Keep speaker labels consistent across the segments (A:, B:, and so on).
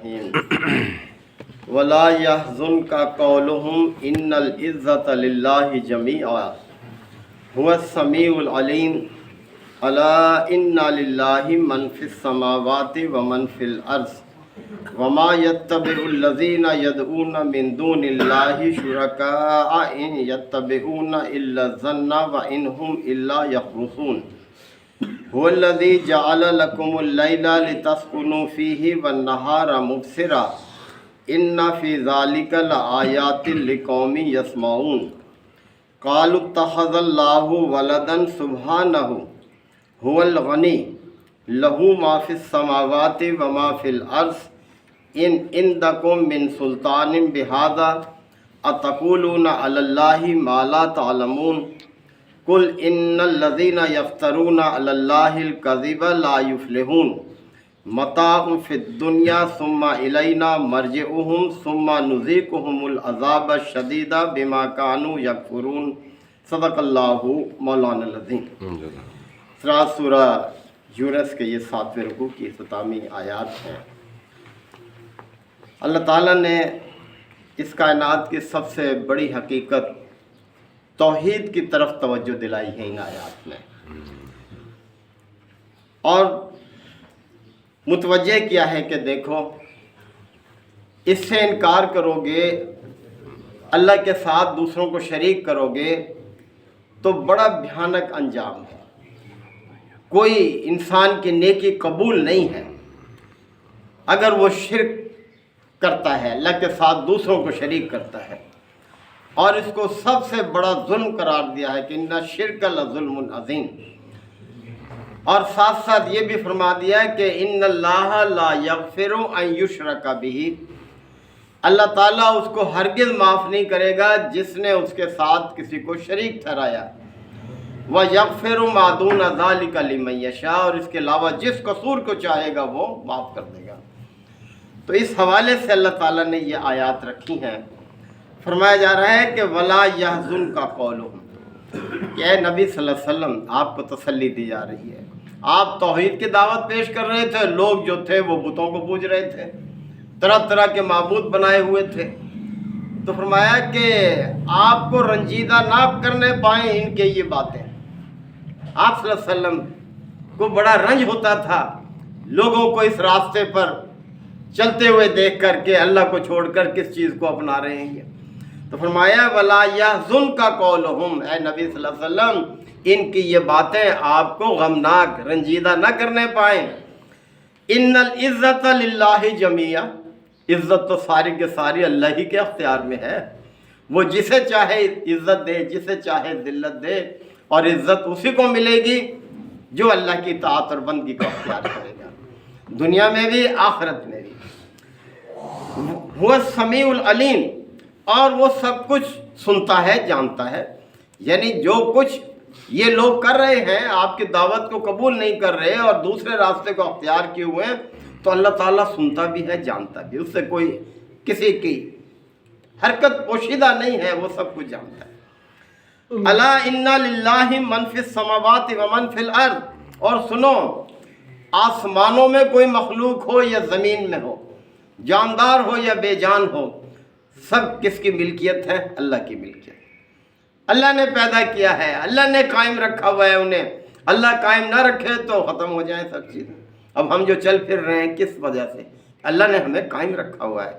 A: الرحیم ولا يحزنك قولهم ان العزة لله جميعا هو السميع العليم الا ان لله من في السماوات ومن في الارض وما يتبع الذين يدعون من دون الله شركاء ان يتبعون الا الظن وان هم الا يخرصون هو الذي جعل لكم الليل لتسكنوا فيه والنهار مبصرا ان في ذلك لآيات لقوم يسمعون قالوا اتخذ الله ولدا سبحانه هو الغني له ما في السماوات وما في الارض ان عندكم من سلطان بهذا اتقولون على الله ما لا تعلمون قل ان الذين يفترون على الله الكذب لا يفلحون متاع في الدنيا ثم إلينا مرجعهم ثم نذيقهم العذاب الشديد بما كانوا يكفرون صدق اللہ مولانا العظیم۔ سورہ یونس کے یہ 7ویں رکوع کی اختتامی آیات ہیں۔ اللہ تعالیٰ نے اس کائنات کی سب سے بڑی حقیقت توحید کی طرف توجہ دلائی ہے ان آیات میں، اور متوجہ کیا ہے کہ دیکھو اس سے انکار کرو گے، اللہ کے ساتھ دوسروں کو شریک کرو گے تو بڑا بھیانک انجام ہے۔ کوئی انسان کی نیکی قبول نہیں ہے اگر وہ شرک کرتا ہے، اللہ کے ساتھ دوسروں کو شریک کرتا ہے، اور اس کو سب سے بڑا ظلم قرار دیا ہے کہ ان شرک لظلم عظیم، اور ساتھ ساتھ یہ بھی فرما دیا ہے کہ ان اللہ لا یغفر ان یشرک بہ، اللہ تعالیٰ اس کو ہرگز معاف نہیں کرے گا جس نے اس کے ساتھ کسی کو شریک ٹھہرایا، وَيَغْفِرُ مَا دُونَ ذَلِكَ لِمَن یشاء، اور اس کے علاوہ جس قصور کو چاہے گا وہ معاف کر دے گا۔ تو اس حوالے سے اللہ تعالیٰ نے یہ آیات رکھی ہیں۔ فرمایا جا رہا ہے کہ وَلَا يَحْزُنْكَ قَوْلُهُمْ، کہ اے نبی صلی اللہ علیہ وسلم آپ کو تسلی دی جا رہی ہے۔ آپ توحید کی دعوت پیش کر رہے تھے، لوگ جو تھے وہ بتوں کو پوج رہے تھے، طرح طرح کے معبود بنائے ہوئے تھے، تو فرمایا کہ آپ کو رنجیدہ نہ کرنے پائیں ان کے یہ باتیں۔ آپ صلی اللہ علیہ وسلم کو بڑا رنج ہوتا تھا لوگوں کو اس راستے پر چلتے ہوئے دیکھ کر کے اللہ کو چھوڑ کر کس چیز کو اپنا رہے ہیں، تو فرمایا وَلَا يَحْزُنْكَ قَوْلُهُمْ، اے نبی صلی اللہ علیہ وسلم ان کی یہ باتیں آپ کو غمناک رنجیدہ نہ کرنے پائیں۔ ان العزت للہ جمیعا، عزت تو ساری کے ساری اللہ ہی کے اختیار میں ہے، وہ جسے چاہے عزت دے، جسے چاہے ذلت دے، اور عزت اسی کو ملے گی جو اللہ کی اطاعت اور بندگی کو اختیار کرے گا، دنیا میں بھی آخرت میں بھی۔ وہ السمیع العلیم، اور وہ سب کچھ سنتا ہے، جانتا ہے، یعنی جو کچھ یہ لوگ کر رہے ہیں، آپ کی دعوت کو قبول نہیں کر رہے اور دوسرے راستے کو اختیار کیے ہوئے ہیں، تو اللہ تعالیٰ سنتا بھی ہے، جانتا بھی، اس سے کوئی کسی کی حرکت پوشیدہ نہیں ہے، وہ سب کچھ جانتا ہے۔ الا ان للہ من فی السماوات ومن فی الارض، اور سنو آسمانوں میں کوئی مخلوق ہو یا زمین میں ہو، جاندار ہو یا بے جان ہو، سب کس کی ملکیت ہے؟ اللہ کی ملکیت۔ اللہ نے پیدا کیا ہے، اللہ نے قائم رکھا ہوا ہے انہیں، اللہ قائم نہ رکھے تو ختم ہو جائیں سب چیزیں۔ اب ہم جو چل پھر رہے ہیں کس وجہ سے؟ اللہ نے ہمیں قائم رکھا ہوا ہے،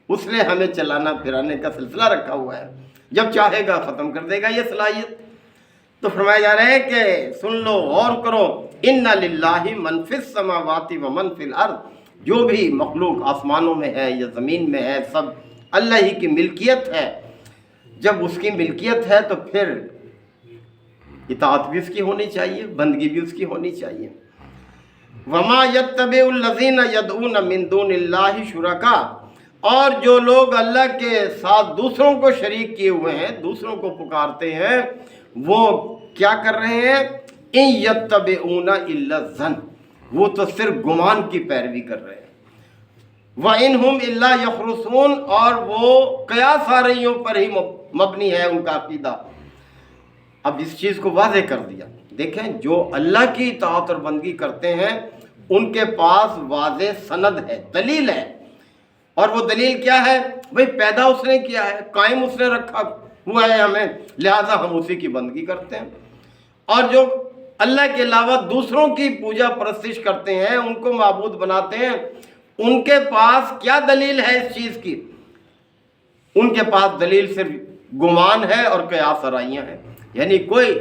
A: اس نے ہمیں چلانا پھرانے کا سلسلہ رکھا ہوا ہے، جب چاہے گا ختم کر دے گا یہ صلاحیت۔ تو فرمایا جا رہا ہے کہ سن لو، غور کرو، ان للہ من فی السماوات ومن فی الارض، جو بھی مخلوق آسمانوں میں ہے یا زمین میں ہے سب اللہ ہی کی ملکیت ہے۔ جب اس کی ملکیت ہے تو پھر اطاعت بھی اس کی ہونی چاہیے، بندگی بھی اس کی ہونی چاہیے۔ وما یتبع الذین یدعون من دون اللہ شرکا، اور جو لوگ اللہ کے ساتھ دوسروں کو شریک کیے ہوئے ہیں، دوسروں کو پکارتے ہیں، وہ کیا کر رہے ہیں؟ ان یتبعون الا الظن، وہ تو صرف گمان کی پیروی کر رہے ہیں۔ وَإِنْ هُمْ إِلَّا يَخْرُصُونَ، اور وہ قیاس آرائیوں پر ہی مبنی ہے ان کا عقیدہ۔ اب اس چیز کو واضح کر دیا۔ دیکھیں جو اللہ کی اطاعت اور بندگی کرتے ہیں ان کے پاس واضح سند ہے، دلیل ہے اور وہ دلیل کیا ہے؟ بھئی پیدا اس نے کیا ہے، قائم اس نے رکھا ہوا ہے ہمیں، لہٰذا ہم اسی کی بندگی کرتے ہیں۔ اور جو اللہ کے علاوہ دوسروں کی پوجا پرستش کرتے ہیں، ان کو معبود بناتے ہیں، ان کے پاس کیا دلیل ہے اس چیز کی؟ ان کے پاس دلیل صرف گمان ہے اور قیاس آرائیاں ہیں، یعنی کوئی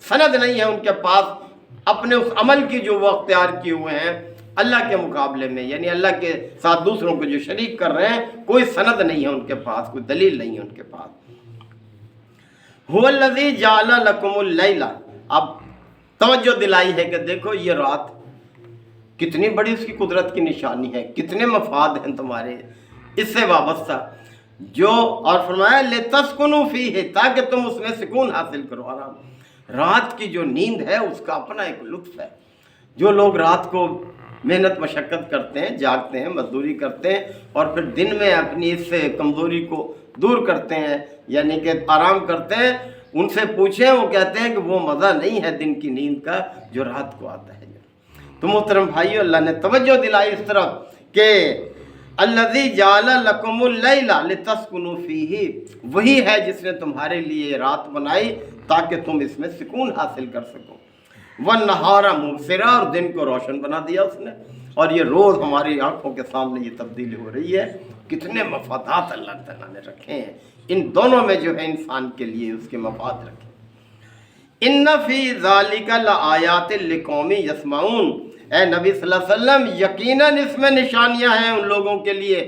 A: سند نہیں ہے ان کے پاس اپنے اس عمل کی جو وہ اختیار کیے ہوئے ہیں اللہ کے مقابلے میں، یعنی اللہ کے ساتھ دوسروں کو جو شریک کر رہے ہیں، کوئی سند نہیں ہے ان کے پاس، کوئی دلیل نہیں ہے ان کے پاس۔ هو الذی جعل لکم اللیل، اب توجہ دلائی ہے کہ دیکھو یہ رات کتنی بڑی اس کی قدرت کی نشانی ہے، کتنے مفاد ہیں تمہارے اس سے وابستہ، جو اور فرمایا لتسکنوا فیہ، تاکہ تم اس میں سکون حاصل کرو، آرام۔ رات کی جو نیند ہے اس کا اپنا ایک لطف ہے۔ جو لوگ رات کو محنت مشقت کرتے ہیں، جاگتے ہیں، مزدوری کرتے ہیں، اور پھر دن میں اپنی اس سے کمزوری کو دور کرتے ہیں، یعنی کہ آرام کرتے ہیں، ان سے پوچھیں، وہ کہتے ہیں کہ وہ مزہ نہیں ہے دن کی نیند کا جو رات کو آتا ہے۔ تو محترم بھائیو، اللہ نے توجہ دلائی اس طرف کہ الذی جعل لکم اللیل لتسکنوا فیہ، وہی ہے جس نے تمہارے لیے رات بنائی تاکہ تم اس میں سکون حاصل کر سکو، والنہار مبصرا، اور دن کو روشن بنا دیا اس نے، اور یہ روز ہماری آنکھوں کے سامنے یہ تبدیلی ہو رہی ہے۔ کتنے مفادات اللہ تعالیٰ نے رکھے ہیں ان دونوں میں، جو ہے انسان کے لیے اس کے مفاد رکھے۔ ان فی ذالک لآیات لقوم یسمعون، اے نبی صلی اللہ علیہ وسلم یقیناً اس میں نشانیاں ہیں ان لوگوں کے لیے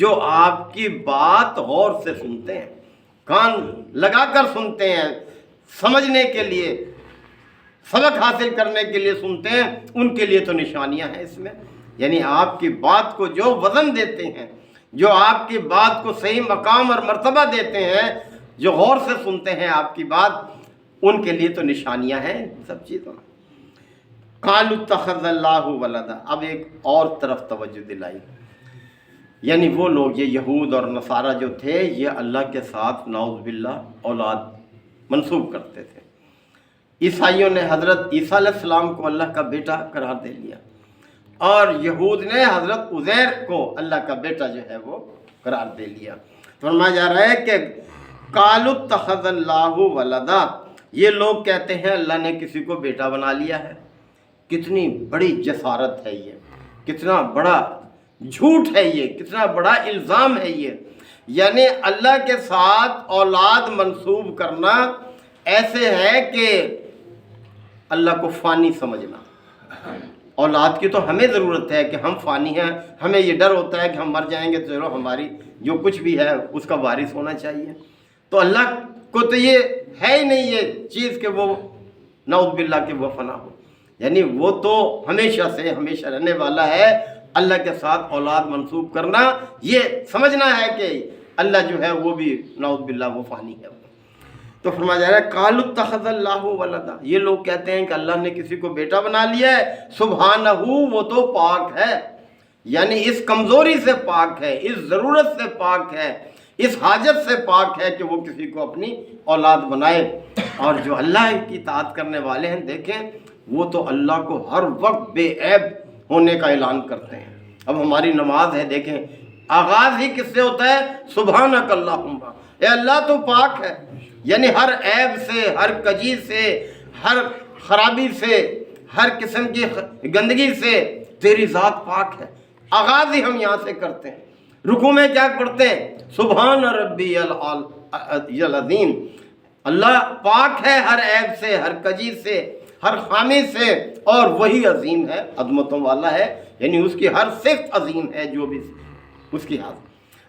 A: جو آپ کی بات غور سے سنتے ہیں، کان لگا کر سنتے ہیں، سمجھنے کے لیے، سبق حاصل کرنے کے لیے سنتے ہیں، ان کے لیے تو نشانیاں ہیں اس میں۔ یعنی آپ کی بات کو جو وزن دیتے ہیں، جو آپ کی بات کو صحیح مقام اور مرتبہ دیتے ہیں، جو غور سے سنتے ہیں آپ کی بات، ان کے لیے تو نشانیاں ہیں سب چیزوں میں۔ قالوا اتخذ اللہ ولدا، اب ایک اور طرف توجہ دلائی، یعنی وہ لوگ، یہ یہود اور نصارہ جو تھے، یہ اللہ کے ساتھ نعوذ باللہ اولاد منسوب کرتے تھے۔ عیسائیوں نے حضرت عیسیٰ علیہ السلام کو اللہ کا بیٹا قرار دے لیا، اور یہود نے حضرت عزیر کو اللہ کا بیٹا جو ہے وہ قرار دے لیا۔ فرمایا جا رہا ہے کہ قالوا اتخذ اللہ ولدا، یہ لوگ کہتے ہیں اللہ نے کسی کو بیٹا بنا لیا ہے۔ کتنی بڑی جسارت ہے یہ، کتنا بڑا جھوٹ ہے یہ، کتنا بڑا الزام ہے یہ۔ یعنی اللہ کے ساتھ اولاد منسوب کرنا ایسے ہے کہ اللہ کو فانی سمجھنا۔ اولاد کی تو ہمیں ضرورت ہے کہ ہم فانی ہیں، ہمیں یہ ڈر ہوتا ہے کہ ہم مر جائیں گے تو چلو ہماری جو کچھ بھی ہے اس کا وارث ہونا چاہیے۔ تو اللہ کو تو یہ ہے ہی نہیں یہ چیز کہ وہ نعوذ باللہ کہ وہ فنا ہو، یعنی وہ تو ہمیشہ سے ہمیشہ رہنے والا ہے۔ اللہ کے ساتھ اولاد منسوب کرنا یہ سمجھنا ہے کہ اللہ جو ہے وہ بھی نعوذ باللہ وہ فانی ہے۔ تو فرمایا جا رہا ہے قالوا اتخذ اللہ ولدا، یہ لوگ کہتے ہیں کہ اللہ نے کسی کو بیٹا بنا لیا ہے۔ سبحانہ، وہ تو پاک ہے، یعنی اس کمزوری سے پاک ہے، اس ضرورت سے پاک ہے، اس حاجت سے پاک ہے کہ وہ کسی کو اپنی اولاد بنائے۔ اور جو اللہ کی اطاعت کرنے والے ہیں، دیکھیں وہ تو اللہ کو ہر وقت بے عیب ہونے کا اعلان کرتے ہیں۔ اب ہماری نماز ہے، دیکھیں آغاز ہی کس سے ہوتا ہے؟ سبحانک اللہم، اے اللہ تو پاک ہے، یعنی ہر عیب سے، ہر کجی سے، ہر خرابی سے، ہر قسم کی گندگی سے تیری ذات پاک ہے۔ آغاز ہی ہم یہاں سے کرتے ہیں۔ رکوع میں کیا پڑھتے ہیں؟ سبحان ربی العظیم، اللہ پاک ہے ہر عیب سے، ہر کجی سے، ہر خامی سے، اور وہی عظیم ہے، عظمتوں والا ہے، یعنی اس کی ہر صفت عظیم ہے جو بھی اس کی حاضر۔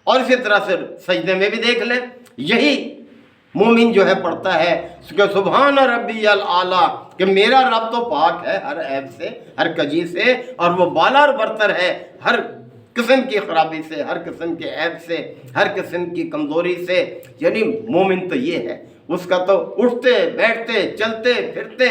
A: اور اسی طرح سے سجدے میں بھی دیکھ لیں، یہی مومن جو ہے پڑھتا ہے کہ سبحان ربی الاعلیٰ، کہ میرا رب تو پاک ہے ہر عیب سے، ہر کجی سے، اور وہ بالا اور برتر ہے ہر قسم کی خرابی سے، ہر قسم کے عیب سے، ہر قسم کی کمزوری سے۔ یعنی مومن تو یہ ہے، اس کا تو اٹھتے بیٹھتے چلتے پھرتے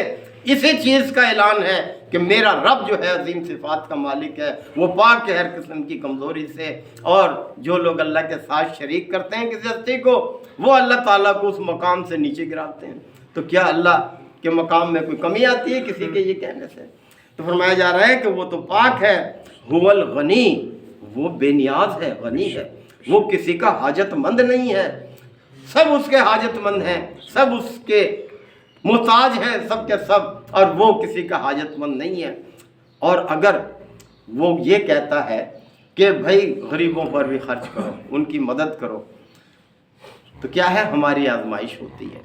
A: اسی چیز کا اعلان ہے کہ میرا رب جو ہے عظیم صفات کا مالک ہے، وہ پاک ہے ہر قسم کی کمزوری سے۔ اور جو لوگ اللہ کے ساتھ شریک کرتے ہیں کسی ہستی کو، وہ اللہ تعالیٰ کو اس مقام سے نیچے گراتے ہیں۔ تو کیا اللہ کے مقام میں کوئی کمی آتی ہے کسی کے یہ کہنے سے؟ تو فرمایا جا رہا ہے کہ وہ تو پاک ہے، هو الغنی، وہ بے نیاز ہے، غنی ہے، وہ کسی کا حاجت مند نہیں ہے، سب اس کے حاجت مند ہیں، سب اس کے محتاج ہیں، سب کے سب، اور وہ کسی کا حاجت مند نہیں ہے۔ اور اگر وہ یہ کہتا ہے کہ بھائی غریبوں پر بھی خرچ کرو، ان کی مدد کرو، تو کیا ہے، ہماری آزمائش ہوتی ہے،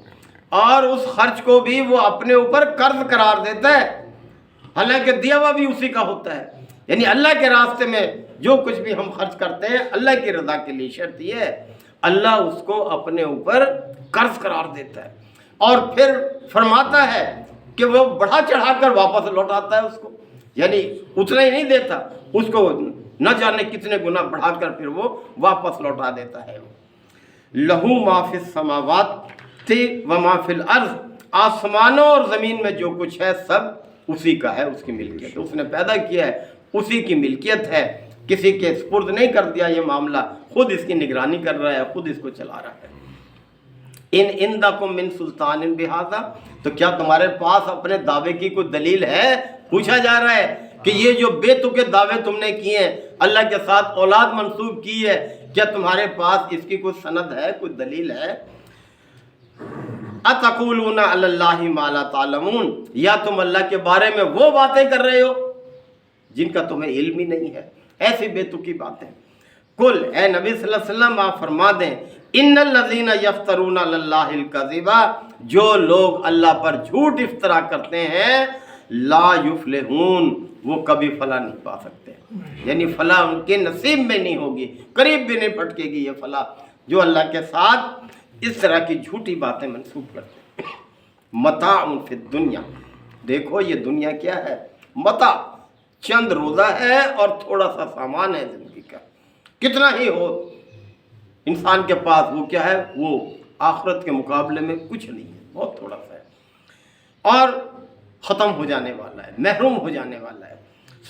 A: اور اس خرچ کو بھی وہ اپنے اوپر قرض قرار دیتا ہے، حالانکہ دیا ہوا بھی اسی کا ہوتا ہے۔ یعنی اللہ کے راستے میں جو کچھ بھی ہم خرچ کرتے ہیں، اللہ کی رضا کے لیے، شرط یہ ہے اللہ اس کو اپنے اوپر قرض قرار دیتا ہے، اور پھر فرماتا ہے کہ وہ بڑھا چڑھا کر واپس لوٹاتا ہے اس کو، یعنی اتنا ہی نہیں دیتا، اس کو نہ جانے کتنے گنا بڑھا کر پھر وہ واپس لوٹا دیتا ہے۔ لہو ما فی السماوات و ما فی الارض، آسمانوں اور زمین میں جو کچھ ہے سب اسی کا ہے، اس کی ملکیت، اس نے پیدا کیا ہے، اسی کی ملکیت ہے، کسی کے سپرد نہیں کر دیا یہ معاملہ، خود اس کی نگرانی کر رہا ہے، خود اس کو چلا رہا ہے۔ ان عندکم من سلطان بہذا، تو کیا تمہارے پاس اپنے دعوے کی کوئی دلیل ہے؟ پوچھا جا رہا ہے کہ یہ جو بے تکے دعوے تم نے کیے ہیں، اللہ کے ساتھ اولاد منسوب کی ہے، کیا تمہارے پاس اس کی کوئی سند ہے، کوئی دلیل ہے؟ اتقولون علی اللہ ما لا تعلمون، یا تم اللہ کے بارے میں وہ باتیں کر رہے ہو جن کا تمہیں علم ہی نہیں ہے، ایسی بے تکی باتیں۔ کل، اے نبی صلی اللہ علیہ وسلم آپ فرما دیں، ان الذین یفترون علی اللہ الکذب، جو لوگ اللہ پر جھوٹ افطرا کرتے ہیں، لا یفلحون، وہ کبھی فلاح نہیں پا سکتے، یعنی فلاح ان کے نصیب میں نہیں ہوگی، قریب بھی نہیں پھٹکے گی یہ فلاح، جو اللہ کے ساتھ اس طرح کی جھوٹی باتیں منسوب کرتے ہیں۔ متاع فی الدنیا، دیکھو یہ دنیا کیا ہے، متاع، چند روزہ ہے اور تھوڑا سا سامان ہے زندگی کا، کتنا ہی ہو انسان کے پاس، وہ کیا ہے، وہ آخرت کے مقابلے میں کچھ نہیں ہے، بہت تھوڑا سا ہے، اور ختم ہو جانے والا ہے، محروم ہو جانے والا ہے۔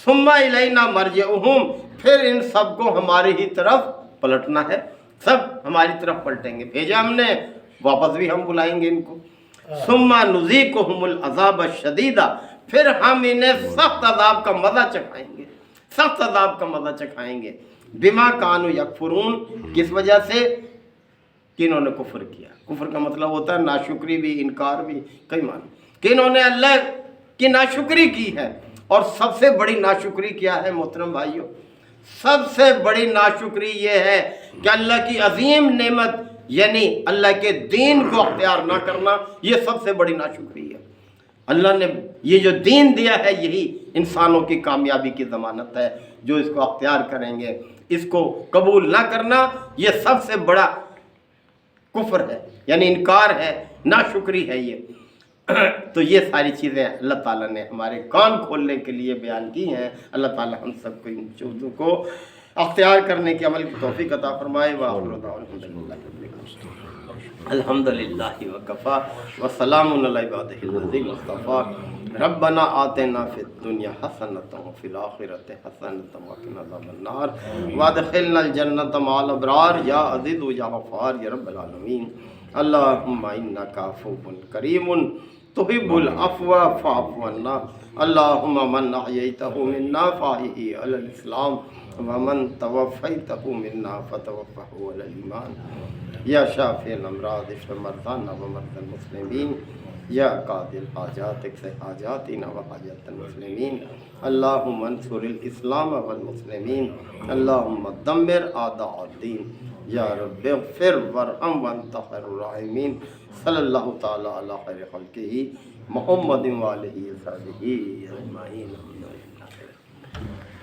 A: ثم الینا مرجعہم، پھر ان سب کو ہماری ہی طرف پلٹنا ہے، سب ہماری طرف پلٹیں گے، بھیجا ہم نے، واپس بھی ہم بلائیں گے ان کو۔ ثم نذیقہم العذاب الشدید، پھر ہم انہیں سخت عذاب کا مزہ چکھائیں گے، سخت عذاب کا مزہ چکھائیں گے، بما کانوا یکفرون، کس وجہ سے کہ انہوں نے کفر کیا۔ کفر کا مطلب ہوتا ہے ناشکری بھی، انکار بھی، کئی معنی، کہ انہوں نے اللہ کی ناشکری کی ہے، اور سب سے بڑی ناشکری کیا ہے محترم بھائیوں؟ سب سے بڑی ناشکری یہ ہے کہ اللہ کی عظیم نعمت یعنی اللہ کے دین کو اختیار نہ کرنا، یہ سب سے بڑی ناشکری ہے۔ اللہ نے یہ جو دین دیا ہے یہی انسانوں کی کامیابی کی ضمانت ہے، جو اس کو اختیار کریں گے، اس کو قبول نہ کرنا یہ سب سے بڑا کفر ہے، یعنی انکار ہے، ناشکری ہے یہ۔ تو یہ ساری چیزیں اللہ تعالیٰ نے ہمارے کان کھولنے کے لیے بیان کی ہیں۔ اللہ تعالیٰ ہم سب کو ان چیزوں کو اختیار کرنے کے عمل کی توفیق عطا فرمائے۔ الحمدللہ وکفا وسلام علی عبادہ الذین اصطفیٰ۔ ربنا آتنا فی الدنیا حسنۃ وفی الآخرۃ حسنۃ وقنا عذاب النار وادخلنا الجنۃ مع الابرار یا عزیز یا غفار یا رب العالمین۔ اللہم انک عفو کریم تحب العفو فاعف عنا۔ اللہم من احییتہ منا فاحیہ علی الاسلام ومن توفیتہ منا فتوفہ علی الایمان۔ یا شافی الامراض اشف مرضانا ومرضى المسلمین، یا قاضی الحاجات اقض حاجاتنا وحاجات المسلمین۔ اللہم انصر الاسلام والمسلمین، اللہم دمر اعداء الدین۔ یا رب اغفر وارحم وانت خیر الراحمین۔ صلی اللہ تعالی علی خیر خلقہ محمد وآلہ وصحبہ اجمعین۔